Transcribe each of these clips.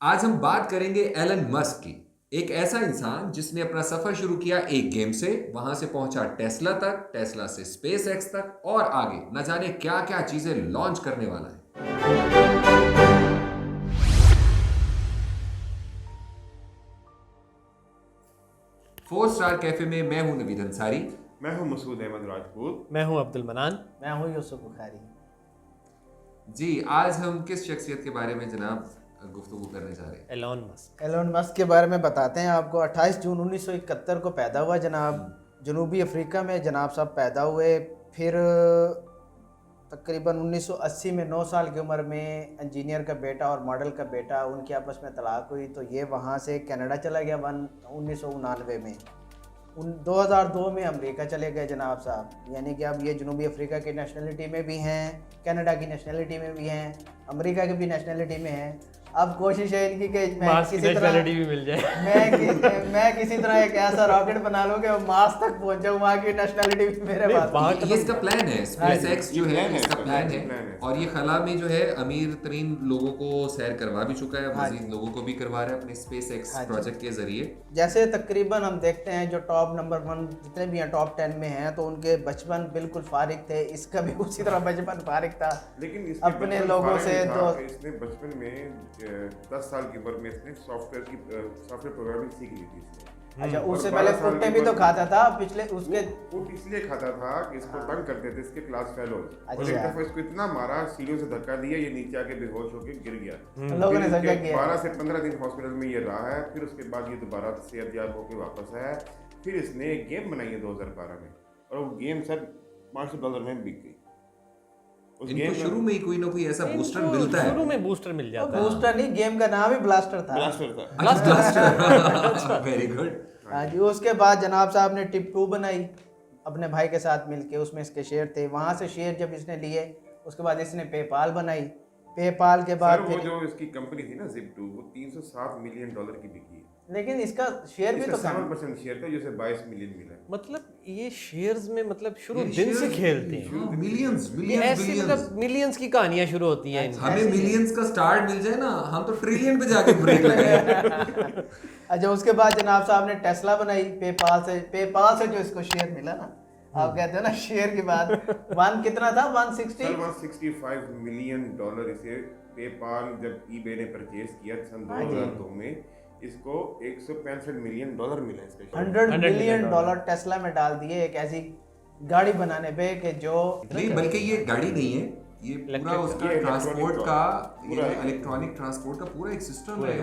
आज हम बात करेंगे एलन मस्क की। एक ऐसा इंसान जिसने अपना सफर शुरू किया एक गेम से, वहां से पहुंचा टेस्ला तक, टेस्ला से स्पेस एक्स तक और आगे न जाने क्या क्या चीजें लॉन्च करने वाला है। 4 स्टार कैफे में मैं हूं नवीद अंसारी। मैं हूं मसूद अहमद राजपूत। मैं हूं अब्दुल मनान। मैं हूँ यूसुफ बुखारी। जी, आज हम किस शख्सियत के बारे में जनाब गुफ्तगू करने जा रहे हैं? एलोन मस्क के बारे में बताते हैं आपको। 28 जून 1971 को पैदा हुआ जनाब, जनूबी अफ्रीका में जनाब साहब पैदा हुए। फिर तकरीबन 1980 में 9 साल की उम्र में इंजीनियर का बेटा और मॉडल का बेटा, उनकी आपस में तलाक हुई तो ये वहाँ से कनाडा चला गया 1999 में। 2002 में अमेरिका चले गए जनाब साहब, यानी कि अब ये जनूबी अफ्रीका की नेशनलिटी में भी हैं, कनाडा की नेशनलिटी में भी हैं, अमेरिका की भी नेशनलिटी में हैं। अब कोशिश है इनकी कि मैं किसी तरह भी मिल जाए मैं किसी तरह एक ऐसा रॉकेट बना लूं कि मार्स तक पहुंचाऊं, वहाँ की नेशनलिटी भी मेरे पास। ये इसका प्लान है, स्पेस एक्स जो है इसका प्लान है। प्लान है। और ये खला में जो है अमीर तरीन लोगों को सैर करवा भी चुका है, मजीद लोगों को भी करवा रहा है अपने स्पेस एक्स प्रोजेक्ट के जरिए। जैसे तकरीबन हम देखते हैं जो टॉप नंबर 1 जितने भी हैं टॉप 10 में हैं, तो उनके बचपन बिल्कुल फारिग थे। इसका भी उसी तरह बचपन फारिग था, लेकिन इसके अपने बचपन लोगों फारिग से था तो कि इसने बचपन में 10 साल की उम्र में इसने सॉफ्टवेयर प्रोग्रामिंग सीख ली थी इसने। अच्छा, और उससे 12 पहले साल कुत्ते की भी तो उम्र- खाता था पिछले उसके। वो इसलिए खाता था कि इसको तंग करते थे इसके क्लास फेलो। और अच्छा। एक दफा इसको इतना मारा, सीढ़ियों से धक्का दिया, ये नीचे आके बेहोश होकर गिर गया। लोगों ने फिर समझा इसके कि 12 से 15 दिन हॉस्पिटल में ये रहा है। फिर उसके बाद ये दोबारा सेहतयाब होकर वापस आया। फिर इसने एक गेम बनाई है 2012 में, और वो गेम सर $500 में बिक गई। उस इनको गेम शुरू में ही कोई ना कोई ऐसा बूस्टर मिलता है। शुरू में बूस्टर मिल जाता है। बूस्टर नहीं, गेम का नाम ही ब्लास्टर था। ब्लास्टर था। Blaster very good. हाँ जी। उसके बाद जनाब साहब ने टिप 2 बनाई अपने भाई के साथ मिलके, उसमें इसके शेयर थे। वहाँ से शेयर जब इसने लिए, उसके बाद इसने पेपाल बनाई। पेपाल के बाद सर वो फिर जो इसकी कंपनी थी ना Zip2, वो $307 मिलियन की बिकी है। लेकिन इसका शेयर भी तो कम। 7% शेयर था, जिसे 22 मिलियन मिला। मतलब ये शेयर्स में मतलब शुरू ये दिन से shares- खेलते हैं। हाँ, मिलियंस ये मिलियंस ऐसी मिलियंस। मतलब मिलियंस की कहानियां शुरू होती हैं इनकी। हमें मिलियंस का स्टार्ट मिल जाए ना, हम तो ट्रिलियन पे जाके ब्रेक लगाएंगे। अच्छा, उसके बाद जनाब साहब ने टेस्ला बनाई पेपाल से जो इसको शेयर मिला ना, आप कहते हो ना शेयर की बात। वन कितना था, 160। सर $165 मिलियन इसे पेपाल जब eBay ने परचेज किया सन 2002 में, इसको $165 मिलियन मिला इसका शेयर। $100 मिलियन टेस्ला में डाल दिए, एक ऐसी गाड़ी बनाने पे कि जो नहीं, बल्कि ये गाड़ी नहीं है, ये पूरा उसका ये ट्रांसपोर्ट का, पूरा इलेक्ट्रॉनिक ट्रांसपोर्ट का पूरा एक सिस्टम है।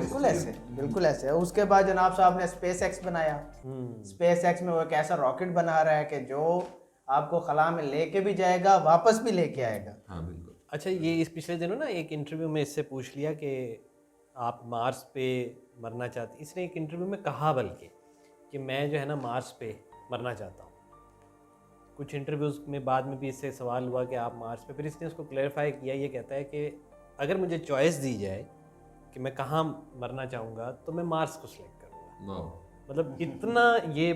बिल्कुल ऐसे है। उसके बाद जनाब साहब ने स्पेस एक्स बनाया। स्पेस एक्स में वो एक ऐसा रॉकेट बना रहा है कि जो आपको खला में लेके भी जाएगा, वापस भी लेके आएगा। हाँ बिल्कुल। अच्छा, ये इस पिछले दिनों ना एक इंटरव्यू में इससे पूछ लिया कि आप मार्स पे मरना चाहते। इसने एक इंटरव्यू में कहा बल्कि कि मैं जो है ना मार्स पे मरना चाहता हूँ। कुछ इंटरव्यूज़ में बाद में भी इससे सवाल हुआ कि आप मार्स पे, फिर इसने उसको क्लैरिफाई किया। ये कहता है कि अगर मुझे चॉइस दी जाए कि मैं कहाँ मरना चाहूँगा तो मैं मार्स को सिलेक्ट करूँगा। वाह। मतलब इतना ये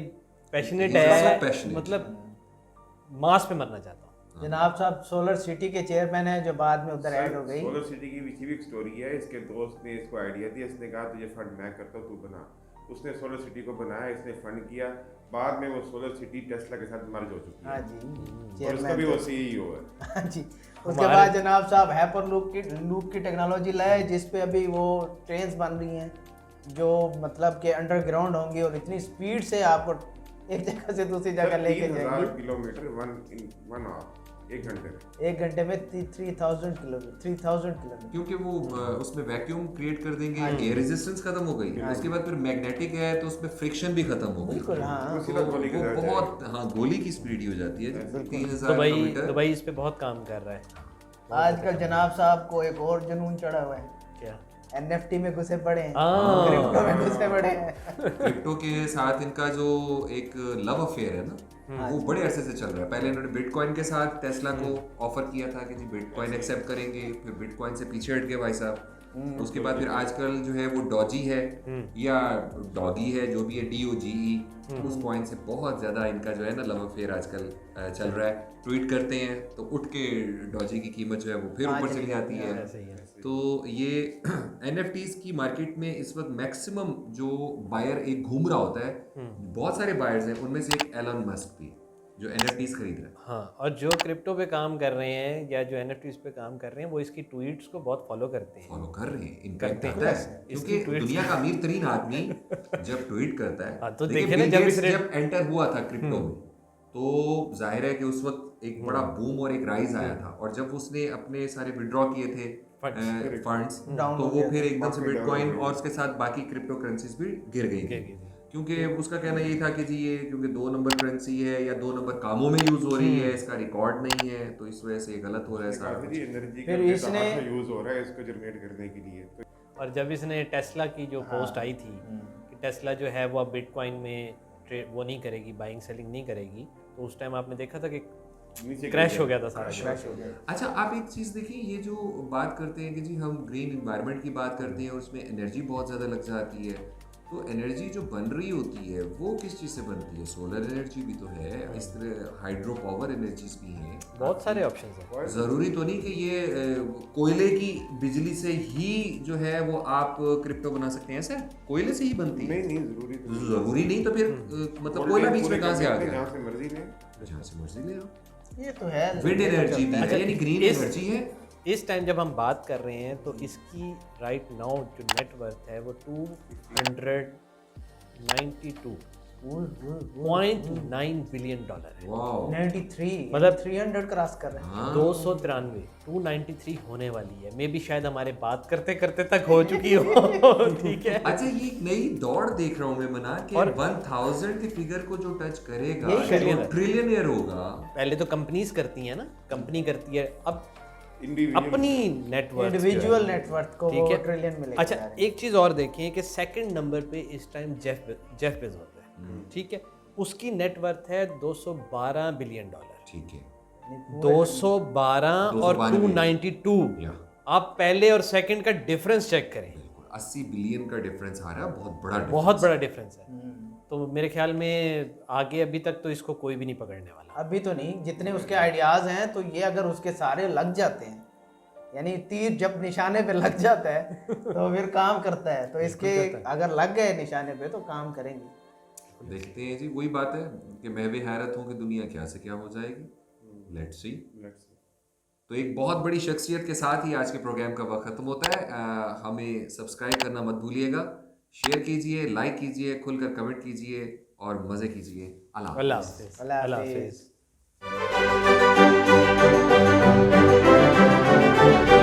पैशनेट He's so है, passionate. मतलब मार्स पे मरना चाहता हूँ। जनाब साहब सोलर सिटी के चेयरमैन है, जो बाद में उधर ऐड हो गई। सोलर सिटी की पीछे भी एक स्टोरी है। इसके दोस्त ने इसको आइडिया दिया, इसने कहा तुझे फंड मैं करता हूँ, तू बना। उसने सोलर सिटी को बनाया, इसने फंड किया। बाद में वो सोलर सिटी टेस्ला के साथ मर्ज हो चुकी है। हाँ जी, और उसका भी वो CEO है। हाँ जी। उसके बाद जनाब साहब हाइपर लूप की टेक्नोलॉजी लाए, जिस पे अभी वो ट्रेन्स बन रही हैं जो मतलब कि अंडरग्राउंड होंगी और इतनी स्पीड से आपको एक जगह से दूसरी जगह लेके 3000 जाएंगी। किलोमीटर 1 आवर, 1 घंटे में। 1 घंटे में 3000 किलोमीटर। क्योंकि वो उसमें वैक्यूम क्रिएट कर देंगे, एयर रेजिस्टेंस खत्म हो गई। उसके बाद फिर मैग्नेटिक है तो उसमें फ्रिक्शन भी खत्म हो गई। बिल्कुल हाँ। वो तो सीधा गोली के वो साथ बहुत, हाँ, गोली की स्पीड ही हो जाती है। 3000 दुबई किलोमीटर। दुबई इस पे बहुत काम कर रहा है आजकल जनाब साहब को एक और जुनून चढ़ा हुआ है, क्या। NFT में घुसे पड़े हैं, हाँ। क्रिप्टो में घुसे पड़े हैं। क्रिप्टो के साथ इनका जो एक लव अफेयर है ना, वो बड़े अरसे से चल रहा है। पहले इन्होंने बिटकॉइन के साथ टेस्ला को ऑफर किया था कि जी बिटकॉइन एक्सेप्ट करेंगे, फिर बिटकॉइन से पीछे हट गए भाई साहब। उसके बाद फिर आजकल जो है वो डॉजी है या डॉगी है, जो भी है DOGE, उस कॉइन से बहुत ज्यादा इनका जो है ना लव अफेयर आजकल चल रहा है। ट्वीट करते हैं तो उठ के डॉजी की कीमत जो है वो फिर ऊपर चली जाती है। तो ये NFTs की मार्केट में इस वक्त मैक्सिमम जो बायर एक घूम रहा होता है, बहुत सारे बायर्स हैं, उनमें से एक एलन मस्क भी है जो NFTs खरीद रहा है। हाँ, और जो क्रिप्टो पे काम कर रहे हैं या जो NFTs पे काम कर रहे हैं वो इसकी ट्वीट्स को बहुत फॉलो करते हैं। फॉलो कर रहे हैं, इनका करते करता हैं। है, इसकी क्योंकि tweets- दुनिया का अमीर तरीन आदमी जब ट्वीट करता है, हाँ, तो देखिए देखे ना बिल जब गेट्स इसने- जब एंटर हुआ था क्रिप्टो में, तो जाहिर है कि उस वक्त एक बड़ा बूम और एक राइज आया था, और जब उसने अपने सारे विड्रॉ किए थे फंड्स, Down तो हो वो गया फिर था। एकदम से Market down बिटकॉइन हो गई। और उसके साथ बाकी क्रिप्टो करेंसीज भी गिर गई थी, क्योंकि उसका कहना ये था कि जी ये क्योंकि 2 नंबर करेंसी है या 2 नंबर कामों में यूज हो रही है, इसका रिकॉर्ड नहीं है, तो इस वजह से ये गलत हो रहा है सारा काफी कुछ। एनर्जी फिर का इसने- यूज हो रहा है इसको जनरेट करने के लिए। तो और जब इसने टेस्ला की जो पोस्ट आई थी कि टेस्ला जो है वो अब बिटकॉइन में वो नहीं करेगी, बाइंग सेलिंग नहीं करेगी, तो उस टाइम आपने देखा था कि नीचे क्रैश हो गया था सारा क्रैश हो गया। अच्छा, आप एक चीज़ देखिए, ये जो बात करते हैं कि जी हम ग्रीन इन्वायरमेंट की बात करते हैं और उसमें एनर्जी बहुत ज़्यादा लग जाती है, तो एनर्जी जो बन रही होती है वो किस चीज़ से बनती है? सोलर एनर्जी भी तो है, इस तरह हाइड्रो पावर एनर्जीज भी हैं, बहुत सारे ऑप्शंस हैं। ज़रूरी तो नहीं कि ये कोयले की बिजली से ही जो है वो आप क्रिप्टो बना सकते हैं, ऐसा कोयले से ही बनती है? नहीं जरूरी तो नहीं। ज़रूरी नहीं, तो फिर मतलब कोयला बीच में कहाँ से आ गया? जहाँ से मर्जी ले। जहाँ से मर्जी ले आओ। ये तो है, विंड एनर्जी भी है, यानी ग्रीन इस- एनर्जी है। इस टाइम जब हम बात कर रहे हैं तो इसकी राइट नाउ जो नेटवर्थ है वो 292.9 बिलियन डॉलर है। वाओ, 93 मतलब 300 क्रॉस कर रहे हैं। हाँ 293 293 होने वाली है, मे भी शायद हमारे बात करते करते तक हो चुकी हो। ठीक है, अच्छा, ये एक नई दौड़ देख रहा हूँ मैं मना कि और- 1000 के फिगर को जो टच करेगा यही trillion वो है। ट्रिलियनियर होगा। पहले तो कंपनीज करती हैं ना, कंपनी करती है, अब इंडिविजुअल अपनी नेटवर्क इंडिविजुअल नेटवर्थ को ठीक वो है। ट्रिलियन मिलेगा। अच्छा, एक चीज और देखें कि सेकंड नंबर पे इस टाइम जेफ बेजोस है, ठीक है, उसकी नेटवर्थ है 212 बिलियन डॉलर। ठीक है, 212 और 292। या आप पहले और सेकंड का डिफरेंस चेक करें, बिल्कुल 80 बिलियन का डिफरेंस आ रहा है, बहुत बड़ा बहुत बड़ा डिफरेंस है। तो मेरे ख्याल में आगे अभी तक तो इसको कोई भी नहीं पकड़ने वाला। अभी तो नहीं, जितने उसके आइडियाज हैं तो ये अगर उसके सारे लग जाते हैं, यानी तीर जब निशाने पे लग जाता है तो फिर काम करता है, तो इसके अगर लग गए निशाने पे तो काम करेंगे। देखते हैं जी, वही बात है कि मैं भी हैरत हूँ कि दुनिया क्या से क्या हो जाएगी। Let's see. तो एक बहुत बड़ी शख्सियत के साथ ही आज के प्रोग्राम का वक्त खत्म होता है। हमें सब्सक्राइब करना मत भूलिएगा, शेयर कीजिए, लाइक कीजिए, खुलकर कमेंट कीजिए और मज़े कीजिए। अल्लाह अल्लाह हाफ़िज़। हाफिज़। अल्लाह अल्लाह हाफिज़। हाफिज़।